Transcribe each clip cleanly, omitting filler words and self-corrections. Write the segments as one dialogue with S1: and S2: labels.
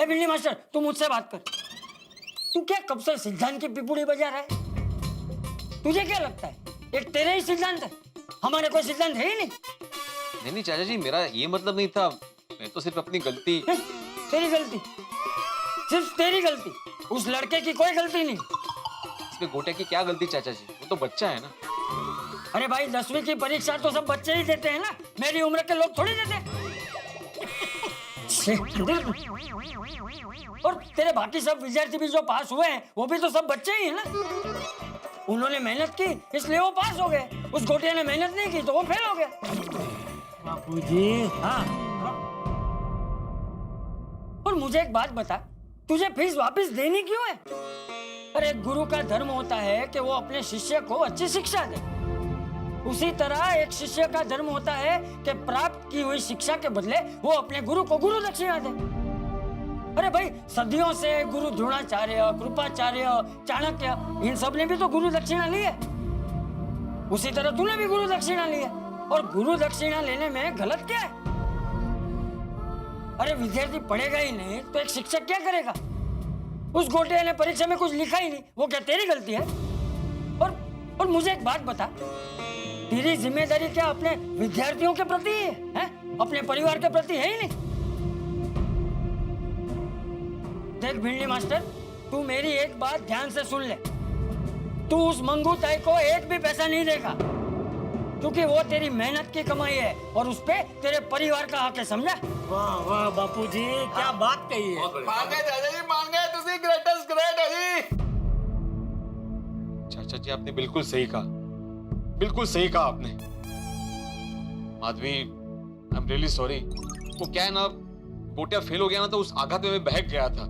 S1: बिल्ली मास्टर, तू मुझसे बात कर। तू क्या कब से सिद्धांत की पिपुड़ी बजा रहा है? तुझे क्या लगता है एक तेरे ही सिद्धांत है, हमारे कोई सिद्धांत है ही नहीं?
S2: नहीं चाचा जी, मेरा ये मतलब नहीं था। मैं तो सिर्फ अपनी गलती।
S1: तेरी गलती? सिर्फ तेरी गलती? उस लड़के की कोई गलती नहीं।
S2: इसमें गोटिया की क्या गलती चाचा जी? वो तो बच्चा है ना।
S1: अरे भाई, 10वीं की परीक्षा तो सब बच्चे ही देते हैं ना, मेरी उम्र के लोग थोड़ी देते। और तेरे बाकी सब विद्यार्थी भी जो पास हुए हैं वो भी तो सब बच्चे ही हैं ना। उन्होंने मेहनत की इसलिए वो पास हो गए, उस गोटिया ने मेहनत नहीं की तो वो फेल हो गया।
S3: बापूजी।
S1: हाँ, और मुझे एक बात बता, तुझे फीस वापस देनी क्यों है? अरे गुरु का धर्म होता है कि वो अपने शिष्य को अच्छी शिक्षा दे। उसी तरह एक शिष्य का धर्म होता है कि प्राप्त की हुई शिक्षा के बदले वो अपने गुरु को गुरु दक्षिणा दे। अरे भाई, सदियों से गुरु द्रोणाचार्य, कृपाचार्य, चाणक्य, इन सब ने भी तो गुरु दक्षिणा ली है। उसी तरह तूने भी गुरु दक्षिणा ली है, और गुरु दक्षिणा लेने में गलत क्या है? अरे विद्यार्थी पढ़ेगा ही नहीं तो एक शिक्षक क्या करेगा? उस गोटिया ने परीक्षा में कुछ लिखा ही नहीं, वो क्या तेरी गलती है? और मुझे एक बात बता, तेरी जिम्मेदारी क्या अपने विद्यार्थियों के प्रति है? अपने परिवार के प्रति है ही नहीं? देख भिंडी मास्टर, तू मेरी एक बात ध्यान से सुन ले। तू उस मंगू ताई को एक भी पैसा नहीं देगा, क्योंकि वो तेरी मेहनत की कमाई है और उस पे तेरे परिवार का हक है, समझा?
S3: वाह वाह बापूजी, क्या बात कही है।
S4: मान गए चाचा जी, मान गए। तुसी ग्रेटेस्ट ग्रेट है जी।
S2: चाचा जी आपने बिल्कुल सही कहा, बिल्कुल सही कहा आपने। Madhavi, I am really sorry. वो क्या है ना, गोटिया फेल हो गया ना तो उस आघात में मैं बहक गया था।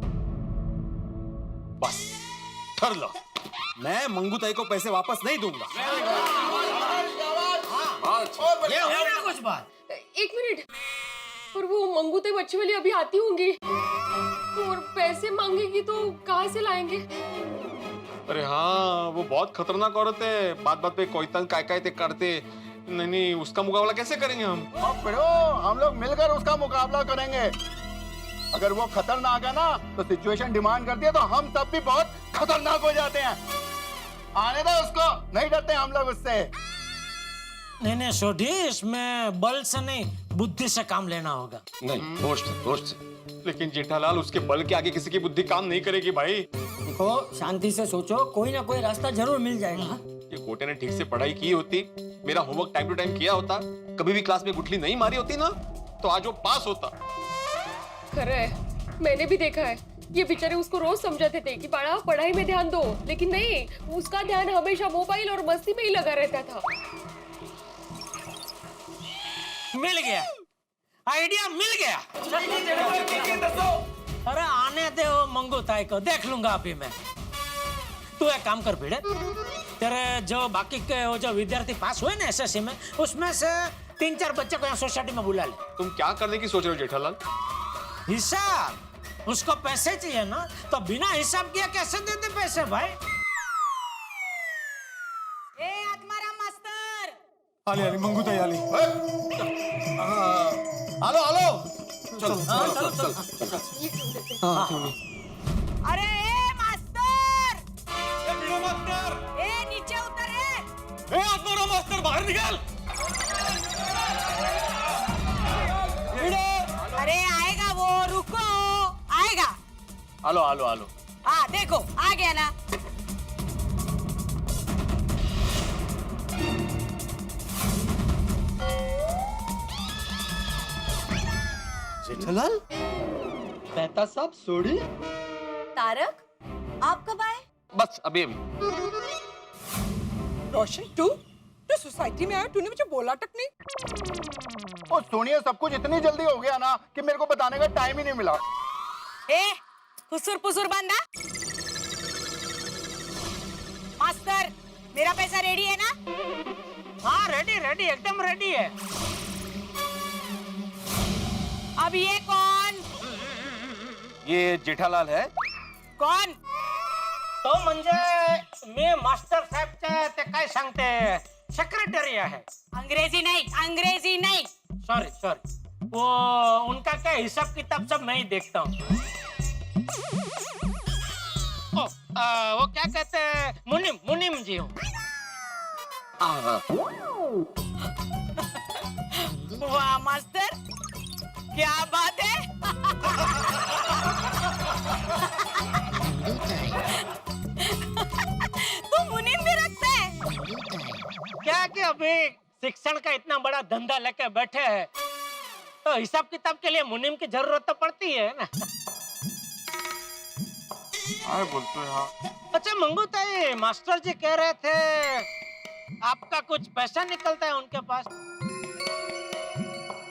S2: बस ठर लो,
S5: मैं मंगू ताई को पैसे वापस नहीं दूंगा।
S3: ये हुई ना कुछ बात।
S6: एक मिनट, और वो मंगू ताई बच्चे वाली अभी आती होंगी और पैसे मांगेगी तो कहाँ से लाएंगे?
S2: अरे हाँ, वो बहुत खतरनाक औरत है। बात बात पे कोई तंग काय ते करते। नहीं, उसका मुकाबला कैसे करेंगे हम?
S4: अब पढ़ो, हम लोग मिलकर उसका मुकाबला करेंगे। अगर वो खतरनाक है ना तो सिचुएशन डिमांड करती है तो हम तब भी बहुत खतरनाक हो जाते हैं। आने दो उसको, नहीं डरते हम लोग उससे।
S3: नहीं सोढ़ी, इसमें बल से नहीं बुद्धि से काम लेना होगा।
S2: नहीं, होश से। लेकिन जेठालाल, उसके बल के आगे किसी की बुद्धि काम नहीं करेगी भाई।
S1: देखो, शांति से सोचो, कोई ना कोई रास्ता जरूर मिल जाएगा।
S2: ये गोटे ने ठीक से पढ़ाई की होती, मेरा होमवर्क टाइम टू टाइम किया होता, कभी भी क्लास में गुठली नहीं मारी होती ना, तो आज वो पास होता।
S6: खरा है, मैंने भी देखा है। ये बेचारे उसको रोज समझाते थे कि बड़ा पढ़ाई में ध्यान दो, लेकिन नहीं, उसका ध्यान हमेशा मोबाइल और मस्ती में ही लगा रहता था।
S3: मिल गया, आइडिया मिल गया। अरे आने दे वो मंगू ताई को, देख लूंगा अभी मैं। तू एक काम कर भिड़े, तेरे जो बाकी के वो जो विद्यार्थी पास हुए ना एसएससी में, उसमें से 3-4 बच्चे को यहाँ सोसाइटी में बुला ले।
S2: तुम क्या करने की सोच रहे हो जेठालाल?
S3: हिसाब, उसको पैसे चाहिए ना, तो बिना हिसाब किया कैसे देते पैसे भाई?
S7: ए आत्माराम मास्तर,
S5: आली आली मंगू ताई आली।
S4: हेलो हेलो,
S5: चलो।
S7: अरे ए मास्टर,
S5: मास्टर,
S7: ए नीचे उतर रे।
S5: ए आत्माराम मास्टर, बाहर निकल।
S7: अरे आएगा वो, रुको, आएगा।
S2: आलो।
S7: हाँ देखो, आ गया ना।
S5: जेठालाल,
S4: मेहता साहब सोड़ी।
S7: तारक, आप कब आए?
S2: बस अभी।
S8: रोशन, तू सोसाइटी में आया, तूने मुझे बोला तक नहीं।
S4: और सोनिया, सब कुछ इतनी जल्दी हो गया ना कि मेरे को बताने का टाइम ही नहीं मिला।
S7: ए खुसुर पुसुर बंदा। मास्टर, मेरा पैसा रेडी है ना?
S3: हाँ रेडी, एकदम रेडी है।
S7: अब ये कौन?
S2: ये जेठालाल है।
S7: कौन?
S3: तो म्हणजे मी मास्टर साहेबच्या ते काय सांगते, सेक्रेटरी है।
S7: अंग्रेजी नहीं।
S3: सॉरी, वो उनका क्या हिसाब किताब सब मैं ही देखता हूँ। वो क्या कहते हैं, मुनिम मुनिम जी हूँ।
S7: वाह मास्टर, क्या बात है। तू मुनीम भी रखता है?
S3: क्या कि अभी शिक्षण का इतना बड़ा धंधा लेके बैठे हैं, तो हिसाब किताब के लिए मुनीम की जरूरत तो पड़ती है ना।
S2: बोलते हैं
S3: अच्छा मंगू ताई, मास्टर जी कह रहे थे आपका कुछ पैसा निकलता है उनके पास।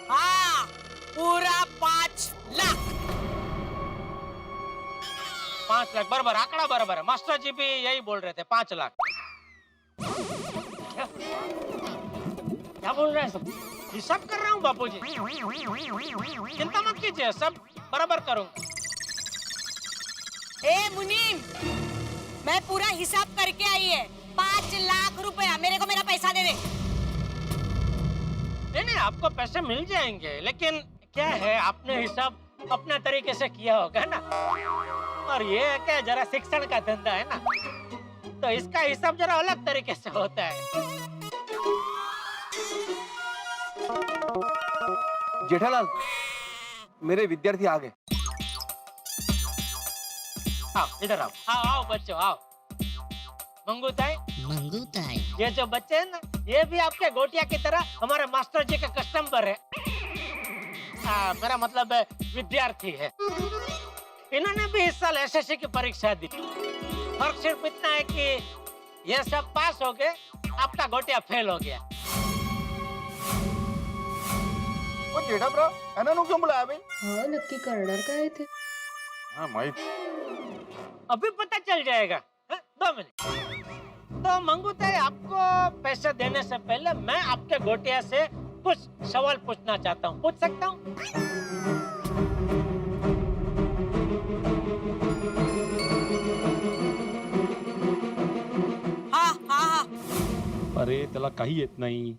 S7: हाँ, पूरा 5 लाख।
S3: 5 लाख बराबर, आंकड़ा बराबर है। मास्टर जी भी यही बोल रहे थे, 5 लाख। क्या बोल रहे हैं सब? हिसाब कर रहा हूँ बापूजी, चिंता मत कीजिए, सब बराबर करूँगा।
S7: ए मुनीम, मैं पूरा हिसाब करके आई है। 5 लाख रुपया, मेरे को मेरा पैसा दे दे।
S3: नहीं, आपको पैसे मिल जाएंगे, लेकिन क्या है, आपने हिसाब अपने तरीके से किया होगा ना। और ये है क्या, जरा शिक्षण का धंधा है ना, तो इसका हिसाब जरा अलग तरीके से होता है।
S5: जेठालाल, मेरे विद्यार्थी आ गए।
S3: आओ इधर आओ, आओ बच्चों आओ। मंगू ताई, ये जो बच्चे हैं ना, ये भी आपके गोटिया की तरह हमारे मास्टर जी के कस्टमर है। मेरा मतलब है विद्यार्थी है। इन्होंने भी इस साल एसएससी की परीक्षा दी। फर्क सिर्फ इतना है कि ये सब पास हो गए, आपका गोटिया फेल हो गया।
S4: वो जेठा ब्रो एना क्यों बुलाया भाई?
S6: हाँ, नक्की करणार काय थे?
S2: हाँ माहित।
S3: अभी पता चल जाएगा। 2 मिनट। तो मंगू ताई, आपको पैसे देने से पहले मैं आपके गोटिया से कुछ सवाल पूछना चाहता हूँ, पूछ सकता हूँ?
S7: हाँ हाँ हाँ
S5: अरे त्याला काही येत नाही.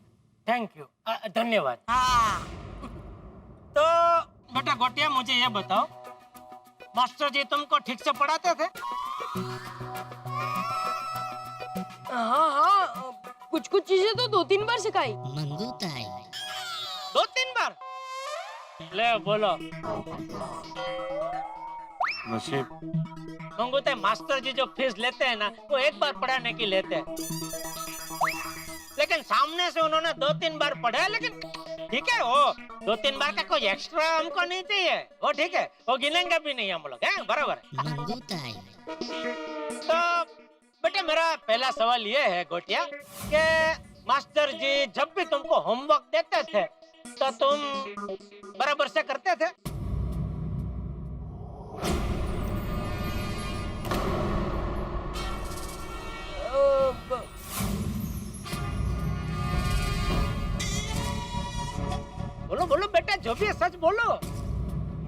S3: थैंक यू, धन्यवाद।
S7: हाँ।
S3: तो बेटा गोटिया, मुझे ये बताओ, मास्टर जी तुमको ठीक से पढ़ाते थे?
S6: हाँ हाँ, कुछ कुछ चीजें तो 2-3 बार सिखाई।
S3: 2-3 बार? ले बोलो।
S2: नसीब।
S3: मंगू ताई, मास्टर जी जो फीस लेते हैं ना, वो 1 बार पढ़ाने की लेते हैं, लेकिन सामने से उन्होंने 2-3 बार पढ़ा। लेकिन ठीक है, वो 2-3 बार का कोई एक्स्ट्रा हमको नहीं चाहिए, वो ठीक है, वो गिनेंगे भी नहीं हम लोग, हैं बराबर। तो बेटा, मेरा पहला सवाल ये है गोटिया, कि मास्टर जी जब भी तुमको होमवर्क देते थे, तो तुम बराबर से करते थे? बोलो बोलो बेटा, जो भी है सच बोलो,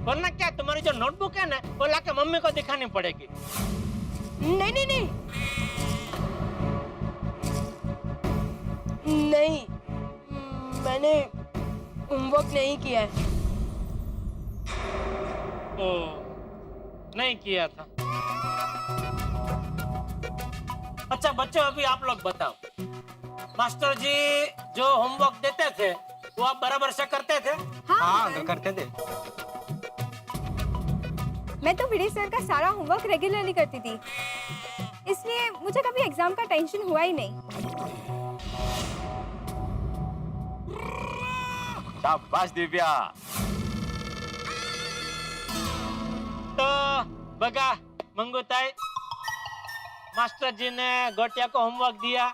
S3: वरना क्या तुम्हारी जो नोटबुक है ना, वो लाके मम्मी को दिखानी पड़ेगी।
S6: नहीं नहीं नहीं नहीं, मैंने होमवर्क नहीं किया है।
S3: ओ, नहीं किया था। अच्छा बच्चों, अभी आप लोग बताओ, मास्टर जी जो होमवर्क देते थे, वो आप बराबर से करते थे?
S5: हाँ अंकल करते थे.
S9: मैं तो विजय सर का सारा होमवर्क रेगुलरली करती थी, इसलिए मुझे कभी एग्जाम का टेंशन हुआ ही नहीं।
S5: शाबाश दिव्या.
S3: तो बगा मंगू ताई, मास्टर जी ने गोटिया को होमवर्क दिया,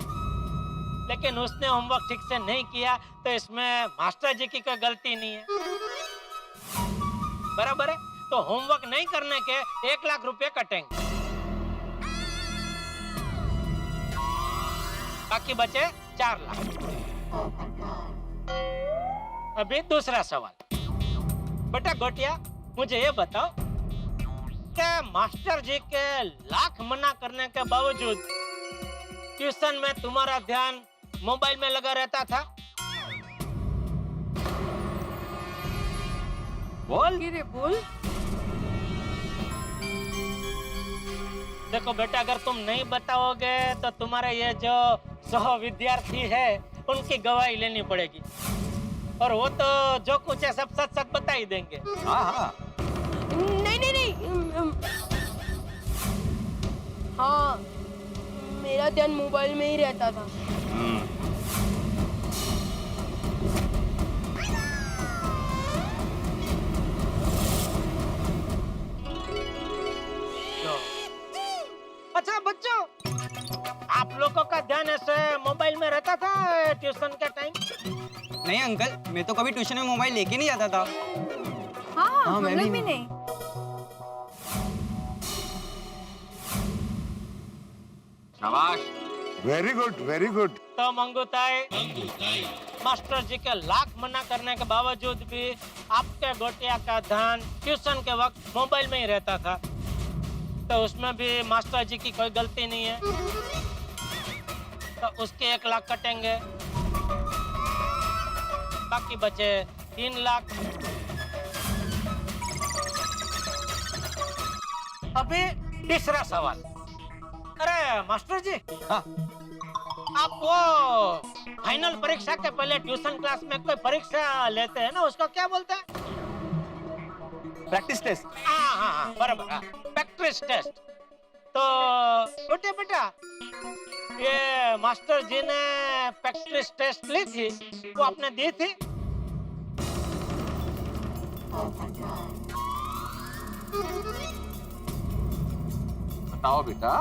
S3: लेकिन उसने होमवर्क ठीक से नहीं किया, तो इसमें मास्टर जी की कोई गलती नहीं है, बराबर है। तो होमवर्क नहीं करने के 1 लाख रुपए कटेंगे, बाकी बचे 4 लाख। अभी दूसरा सवाल, बेटा गोटिया, मुझे ये बताओ, क्या मास्टर जी के लाख मना करने के बावजूद ट्यूशन में तुम्हारा ध्यान मोबाइल में लगा रहता था?
S5: बोल.
S6: रे बोल।
S3: देखो बेटा, अगर तुम नहीं बताओगे तो तुम्हारे ये जो सह विद्यार्थी है उनकी गवाही लेनी पड़ेगी, और वो तो जो कुछ है सब सच सच बता ही देंगे।
S5: हाँ हाँ।
S6: नहीं नहीं नहीं हाँ, मेरा ध्यान मोबाइल में ही रहता था।
S3: अच्छा बच्चों, आप लोगों का ध्यान ऐसे मोबाइल में रहता था ट्यूशन के टाइम?
S5: नहीं अंकल, मैं तो कभी ट्यूशन में मोबाइल लेके नहीं जाता था।
S9: हाँ हाँ, हम
S5: मैं
S9: लोग
S5: भी
S9: भी नहीं।
S2: शाबाश।
S4: Very good very good.
S3: तो मंगूताई, मास्टर जी के लाख मना करने के बावजूद भी आपके गोटिया का ध्यान ट्यूशन के वक्त मोबाइल में ही रहता था, तो उसमें भी मास्टर जी की कोई गलती नहीं है, तो उसके 1 लाख कटेंगे, बाकी बचे 3 लाख। अभी तीसरा सवाल। अरे मास्टर जी,
S5: हाँ।
S3: आप वो फाइनल परीक्षा के पहले ट्यूशन क्लास में कोई परीक्षा लेते हैं ना, उसको क्या बोलते हैं?
S5: Practice test.
S3: हाँ हाँ हाँ, बराबर, हाँ, प्रैक्टिस टेस्ट। तो बेटे बेटा, ये मास्टर जी ने प्रैक्टिस टेस्ट ली थी, वो आपने दी थी?
S2: बताओ बेटा।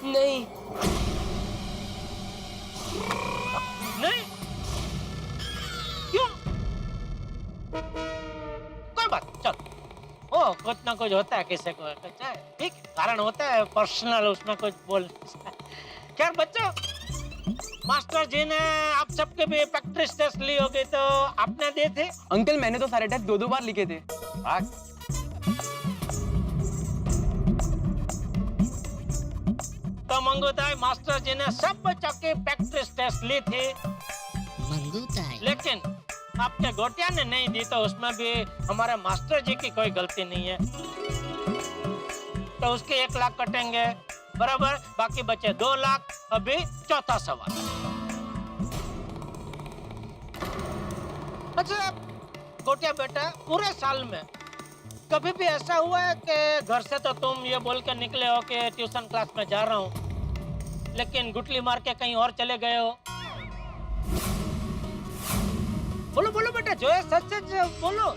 S6: नहीं
S3: नहीं? क्यों? कोई बात, चल, ओ कुछ ना कुछ होता है किसी को, ठीक, कारण होता है पर्सनल, उसमें कुछ बोल। खैर बच्चों, मास्टर जी ने आप सबके भी प्रैक्टिस टेस्ट ली होगी, तो आपने दिए थे?
S5: अंकल मैंने तो सारे टेस्ट 2-2 बार लिखे थे।
S3: तो मंगूताई, मास्टर जी ने सब बच्चों की प्रैक्टिस टेस्ट ली थी, लेकिन आपके गोटिया ने नहीं दी, तो उसमें भी हमारे मास्टर जी की कोई गलती नहीं है, तो उसके 1 लाख कटेंगे, बराबर, बाकी बचे 2 लाख। अभी चौथा सवाल। अच्छा गोटिया बेटा, पूरे साल में कभी भी ऐसा हुआ है कि घर से तो तुम ये बोल के निकले हो कि ट्यूशन क्लास में जा रहा हूँ, लेकिन गुटली मार के कहीं और चले गए हो? बोलो बोलो बेटा, जो है सच सच बोलो,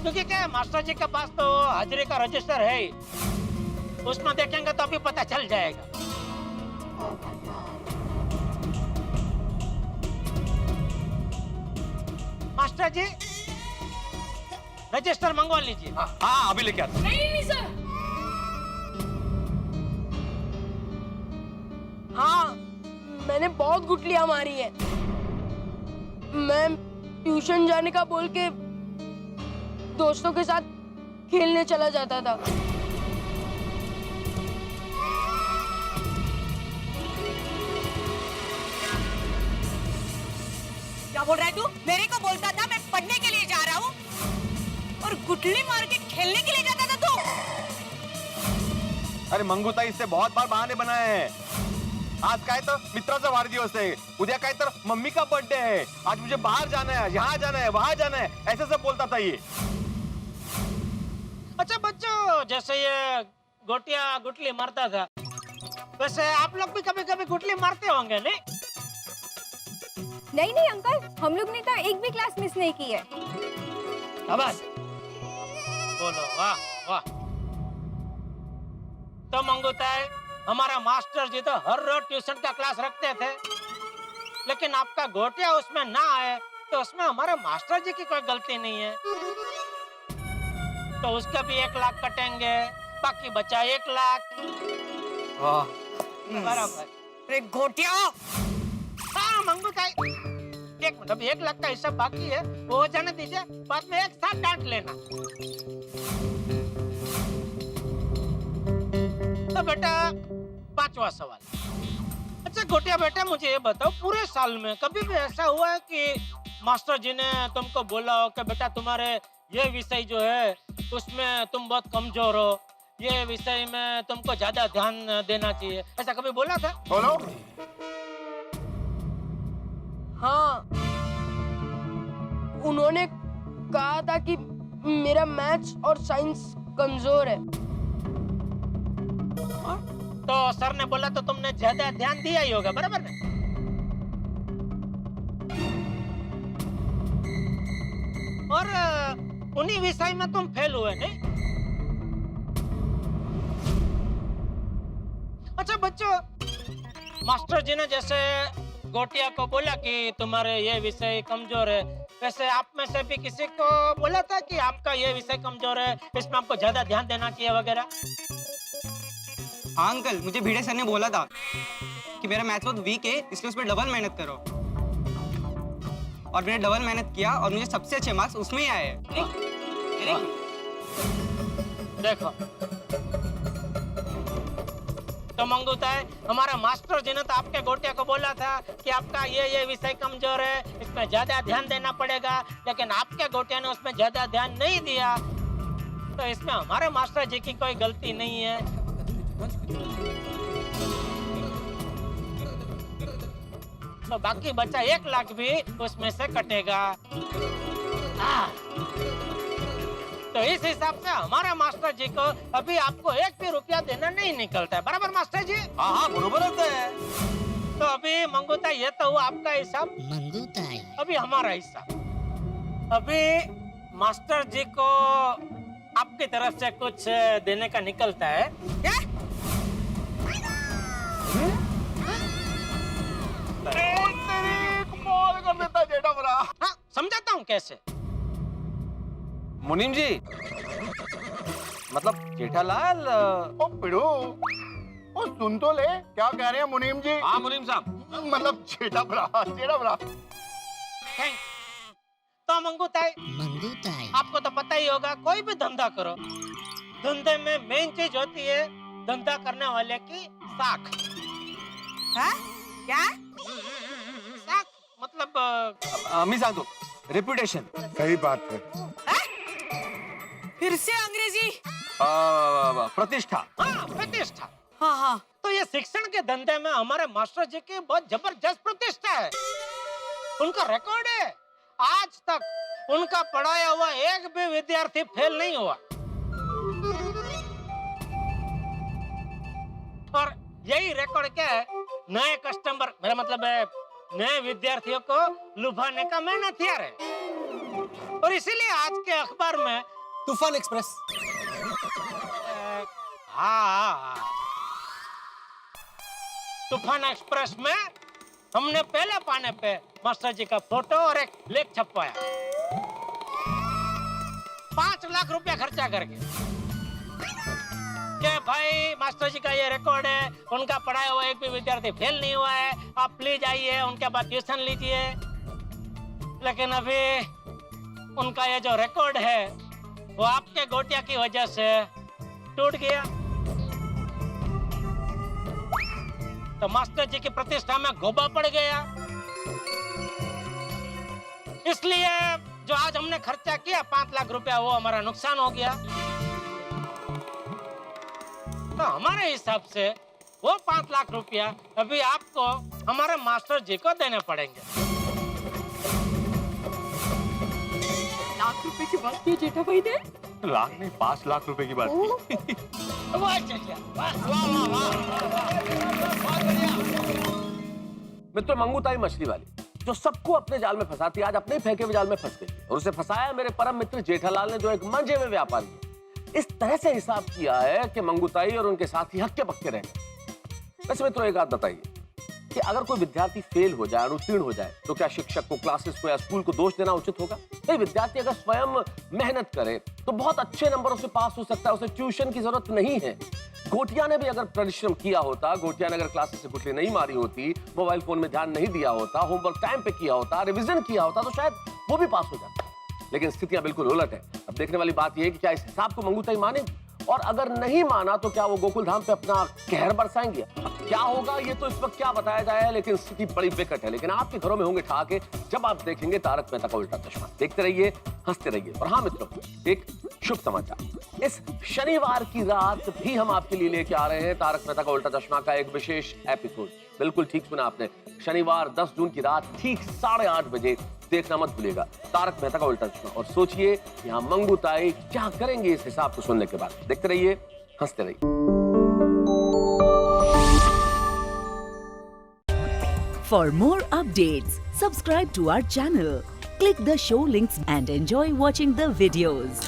S3: क्योंकि क्या है, मास्टर जी के पास तो हाजिरी का रजिस्टर है ही, उसमें देखेंगे तो अभी पता चल जाएगा। मास्टर जी, रजिस्टर मंगवा लीजिए।
S2: हाँ अभी लेके आता।
S6: नहीं सर। हाँ, मैंने बहुत गुटलियां मारी है। मैं ट्यूशन जाने का बोल के दोस्तों के साथ खेलने चला जाता था।
S7: क्या बोल रहा है तू? मेरे को बोलता था मैं पढ़ने के लिए जा रहा हूँ, और गुटली मार के खेलने के लिए जाता था तू?
S5: अरे मंगूताई, इससे बहुत बार बहाने बनाए हैं। आज काय तर मित्राचा वाढदिवस आहे, उद्या काय तर मम्मी का बर्थडे है, आज मुझे बाहर जाना है, यहाँ जाना है, वहाँ जाना है, ऐसे सब बोलता था ये।
S3: अच्छा बच्चों, जैसे ये गोटिया गुटली मारता था, वैसे आप लोग भी कभी कभी गुटली मारते होंगे नहीं?
S9: नहीं नहीं अंकल, हम लोग ने तो एक भी क्लास मिस नहीं की है।
S3: शाबाश, बोलो वाह वाह। तो मंगूताई, हमारा मास्टर जी तो हर रोज ट्यूशन का क्लास रखते थे, लेकिन आपका गोटिया उसमें ना आए, तो उसमें हमारे मास्टर जी की कोई गलती नहीं है, तो उसका भी 1 लाख कटेंगे, बाकी बचा 1 लाख। बराबर।
S7: अरे घोटिया!
S3: हाँ मंगूताई, 1 मिनट, अभी 1 लाख का हिसाब बाकी है, वो हो जाने दीजिए, बाद में एक साथ डांट लेना। तो बेटा 5वां सवाल। अच्छा अच्छा गोटिया बेटा, मुझे ये बताओ, पूरे साल में कभी भी ऐसा हुआ है कि मास्टर जी ने तुमको बोला हो कि बेटा तुम्हारे ये विषय जो है उसमें तुम बहुत कमजोर हो, ये विषय में तुमको ज्यादा ध्यान देना चाहिए, ऐसा कभी बोला था?
S4: बोलो।
S6: हाँ, उन्होंने कहा था कि मेरा मैथ्स और साइंस कमजोर है।
S3: तो सर ने बोला तो तुमने ज्यादा ध्यान दिया ही होगा, बराबर ना? और उन्हीं विषय में तुम फेल हुए नहीं? अच्छा बच्चों, मास्टर जी ने जैसे गोटिया को बोला कि तुम्हारे ये विषय कमजोर है, वैसे आप में से भी किसी को बोला था कि आपका ये विषय कमजोर है, इसमें आपको ज्यादा ध्यान देना चाहिए वगैरह?
S10: हाँ अंकल, मुझे भिड़े सर ने बोला था कि मेरा मैथ्स बहुत वीक है, इसलिए उस पर डबल मेहनत करो। और मैंने डबल मेहनत किया और मुझे सबसे अच्छे मार्क्स उसमें ही आए हैं।
S3: देखो तो मंगूताई, हमारा मास्टर जी ने तो आपके गोटिया को बोला था कि आपका ये विषय कमजोर है, इसमें ज्यादा ध्यान देना पड़ेगा, लेकिन आपके गोटिया ने उसमें ज्यादा ध्यान नहीं दिया, तो इसमें हमारे मास्टर जी की कोई गलती नहीं है। तो बाकी बचा 1 लाख भी उसमें से कटेगा। तो इस हिसाब से हमारे मास्टर जी को अभी आपको 1 भी रुपया देना नहीं निकलता है, बराबर मास्टर जी?
S5: हाँ हाँ बरोबर होता है।
S3: तो अभी मंगूताई, ये तो हुआ आपका हिसाब,
S11: मंगूताई
S3: अभी हमारा हिसाब। अभी मास्टर जी को आपकी तरफ से कुछ देने का निकलता है। क्या?
S4: कमाल कर देता जेठा बड़ा।
S3: हाँ, समझाता हूँ कैसे।
S5: मुनीम जी, मतलब जेठालाल।
S4: ओ पिड़ू, ओ सुन तो ले, क्या कह रहे हैं मुनीम जी?
S2: हाँ मुनीम साहब।
S4: मतलब जेठा बड़ा, जेठा बड़ा।
S3: तो मंगूताई,
S11: मंगूताई
S3: आपको तो पता ही होगा, कोई भी धंधा करो, धंधे में मेन चीज होती है धंधा करने वाले की साख।
S7: हाँ? क्या?
S3: साख मतलब
S5: मी सांगतो, रेप्युटेशन।
S4: सही बात है।
S7: फिर से अंग्रेजी?
S5: प्रतिष्ठा।
S3: हाँ, प्रतिष्ठा।
S7: हाँ हाँ।
S3: तो ये शिक्षण के धंधे में हमारे मास्टर जी की बहुत जबरदस्त प्रतिष्ठा है। उनका रिकॉर्ड है, आज तक उनका पढ़ाया हुआ 1 भी विद्यार्थी फेल नहीं हुआ। और यही रिकॉर्ड क्या है, नए कस्टमर, मेरा मतलब है नए विद्यार्थियों को लुभाने का मेन हथियार है। और इसीलिए आज के अखबार में
S10: तूफान एक्सप्रेस।
S3: हाँ, तूफान एक्सप्रेस में हमने पहले पाने पे मास्टर जी का फोटो और एक लेख छपवाया, 5 लाख रुपया खर्चा करके, कि भाई मास्टर जी का ये रिकॉर्ड है, उनका पढ़ाया हुआ 1 भी विद्यार्थी फेल नहीं हुआ है, आप प्लीज आइए, उनके बाद ट्यूशन लीजिए। लेकिन अभी उनका ये जो रिकॉर्ड है वो आपके गोटिया की वजह से टूट गया। तो मास्टर जी की प्रतिष्ठा में गोबा पड़ गया। इसलिए जो आज हमने खर्चा किया 5 लाख रुपया, वो हमारा नुकसान हो गया। तो हमारे हिसाब से वो 5 लाख रुपया अभी आपको हमारे मास्टर जी को देने पड़ेंगे।
S8: लाख रुपए की बात की जेठा भाई ने?
S5: लाख नहीं, 5 लाख रुपए की बात की।
S3: वाह चचा, वाह वाह वाह, बहुत बढ़िया।
S12: मित्र, मंगूताई मछली वाली जो सबको अपने जाल में फंसाती, आज अपने ही फेंके हुए जाल में फंस गई और उसे फंसाया मेरे परम मित्र जेठालाल ने, जो एक मंजे में व्यापारी है। इस तरह से हिसाब किया है कि मंगूताई और उनके साथी हक्के बक्के रह गए। वैसे मित्रों, एक बात बताइए कि अगर कोई विद्यार्थी फेल हो जाए, अनुत्तीर्ण हो जाए, तो क्या शिक्षक को, क्लासेस को या स्कूल को दोष देना उचित होगा? नहीं, विद्यार्थी अगर स्वयं मेहनत करे तो बहुत अच्छे नंबरों से पास हो सकता है, उसे ट्यूशन की जरूरत नहीं है। गोटिया ने भी अगर परिश्रम किया होता, गोटिया ने अगर क्लासेस से गुठली नहीं मारी होती, मोबाइल फोन में ध्यान नहीं दिया होता, होमवर्क टाइम पे किया होता, रिवीजन किया होता, तो शायद वो भी पास हो जाता। लेकिन स्थितियां बिल्कुल उलट है। अब देखने वाली बात यह है कि क्या इस हिसाब को मंगूताई माने, और अगर नहीं माना तो क्या वो गोकुल धाम पे अपना कहर बरसाएंगे? क्या होगा ये तो इस वक्त क्या बताया जाए, लेकिन स्थिति बड़ी विकट है। लेकिन आपके घरों में होंगे ठहाके जब आप देखेंगे तारक मेहता का उल्टा चश्मा। देखते रहिए, हंसते रहिए। और हाँ मित्रों, एक शुभ समाचार, इस शनिवार की रात भी हम आपके लिए लेके आ रहे हैं तारक मेहता का उल्टा चश्मा का एक विशेष एपिसोड। बिल्कुल ठीक सुना आपने, शनिवार 10 जून की रात ठीक 8:30 बजे देखना मत भूलिएगा तारक मेहता का उल्टा चश्मा। और सोचिए यहाँ मंगू ताई क्या करेंगे इस हिसाब को सुनने के बाद। देखते रहिए, हंसते रहिए।
S11: For more updates, subscribe to our channel, click the show links and enjoy watching the videos.